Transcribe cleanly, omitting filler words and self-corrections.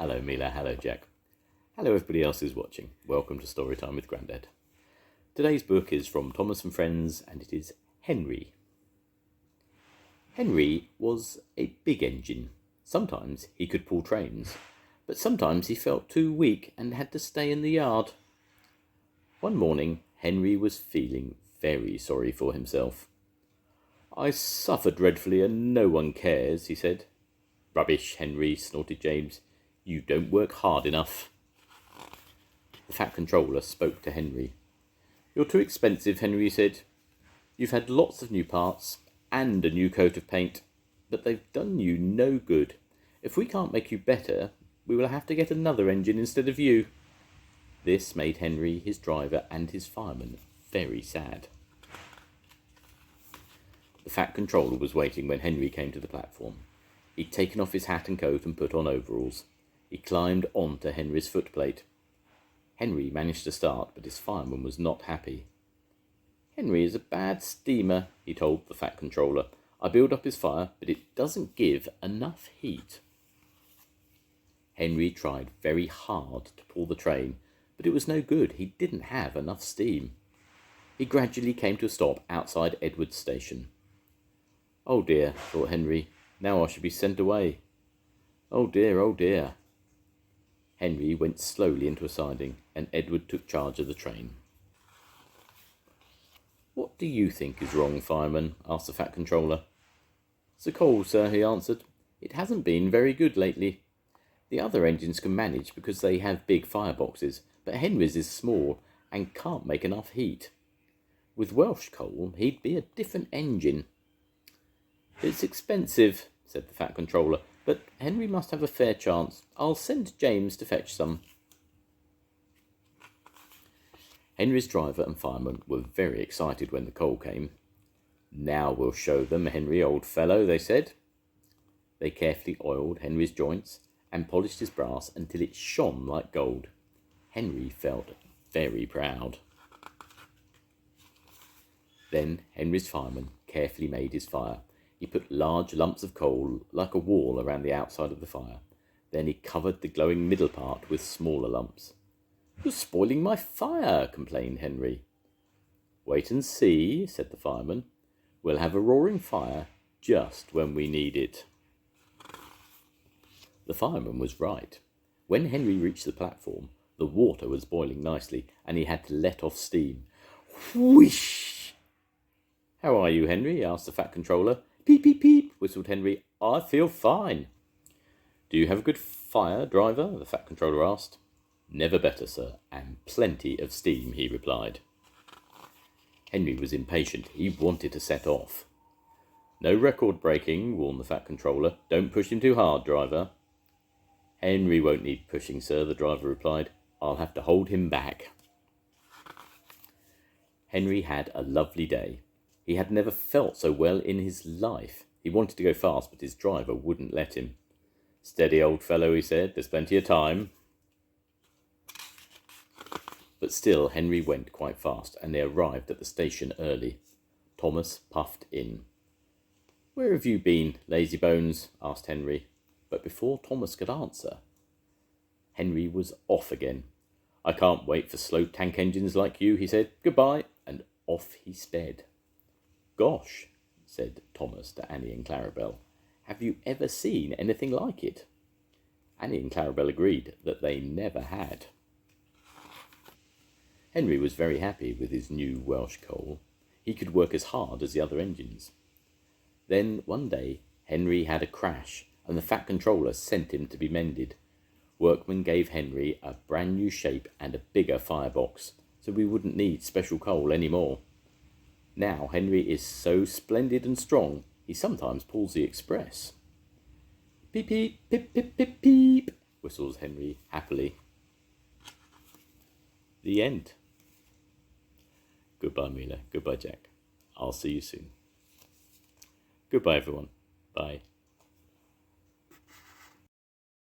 Hello Mila, hello Jack. Hello everybody else who's watching. Welcome to Storytime with Grandad. Today's book is from Thomas and Friends and it is Henry. Henry was a big engine. Sometimes he could pull trains, but sometimes he felt too weak and had to stay in the yard. One morning, Henry was feeling very sorry for himself. "I suffer dreadfully and no one cares," he said. "Rubbish, Henry," snorted James. "You don't work hard enough." The Fat Controller spoke to Henry. "You're too expensive," Henry said. "You've had lots of new parts and a new coat of paint, but they've done you no good. If we can't make you better, we will have to get another engine instead of you." This made Henry, his driver, and his fireman very sad. The Fat Controller was waiting when Henry came to the platform. He'd taken off his hat and coat and put on overalls. He climbed onto Henry's footplate. Henry managed to start, but his fireman was not happy. "Henry is a bad steamer," he told the Fat Controller. "I build up his fire, but it doesn't give enough heat." Henry tried very hard to pull the train, but it was no good. He didn't have enough steam. He gradually came to a stop outside Edward's station. "Oh dear," thought Henry. "Now I shall be sent away. Oh dear, oh dear." Henry went slowly into a siding, and Edward took charge of the train. "What do you think is wrong, fireman?" asked the Fat Controller. "It's the coal, sir," he answered. "It hasn't been very good lately. The other engines can manage because they have big fireboxes, but Henry's is small and can't make enough heat. With Welsh coal, he'd be a different engine." "It's expensive," said the Fat Controller, "but Henry must have a fair chance. I'll send James to fetch some." Henry's driver and fireman were very excited when the coal came. "Now we'll show them, Henry, old fellow," they said. They carefully oiled Henry's joints and polished his brass until it shone like gold. Henry felt very proud. Then Henry's fireman carefully made his fire. He put large lumps of coal like a wall around the outside of the fire. Then he covered the glowing middle part with smaller lumps. "You're spoiling my fire," complained Henry. "Wait and see," said the fireman. "We'll have a roaring fire just when we need it." The fireman was right. When Henry reached the platform, the water was boiling nicely, and he had to let off steam. Whoosh! "How are you, Henry?" asked the Fat Controller. "Peep, peep, peep," whistled Henry. "I feel fine." "Do you have a good fire, driver?" the Fat Controller asked. "Never better, sir, and plenty of steam," he replied. Henry was impatient. He wanted to set off. "No record breaking," warned the Fat Controller. "Don't push him too hard, driver." "Henry won't need pushing, sir," the driver replied. "I'll have to hold him back." Henry had a lovely day. He had never felt so well in his life. He wanted to go fast, but his driver wouldn't let him. "Steady, old fellow," he said. "There's plenty of time." But still, Henry went quite fast, and they arrived at the station early. Thomas puffed in. "Where have you been, lazybones?" asked Henry. But before Thomas could answer, Henry was off again. "I can't wait for slow tank engines like you," he said. "Goodbye," and off he sped. "Gosh," said Thomas to Annie and Clarabel. "Have you ever seen anything like it?" Annie and Clarabel agreed that they never had. Henry was very happy with his new Welsh coal. He could work as hard as the other engines. Then one day Henry had a crash, and the Fat Controller sent him to be mended. Workmen gave Henry a brand new shape and a bigger firebox, so we wouldn't need special coal anymore. Now Henry is so splendid and strong, he sometimes pulls the express. "Peep, peep, pip, pip, pip, peep," whistles Henry happily. The end. Goodbye, Mila. Goodbye, Jack. I'll see you soon. Goodbye, everyone. Bye.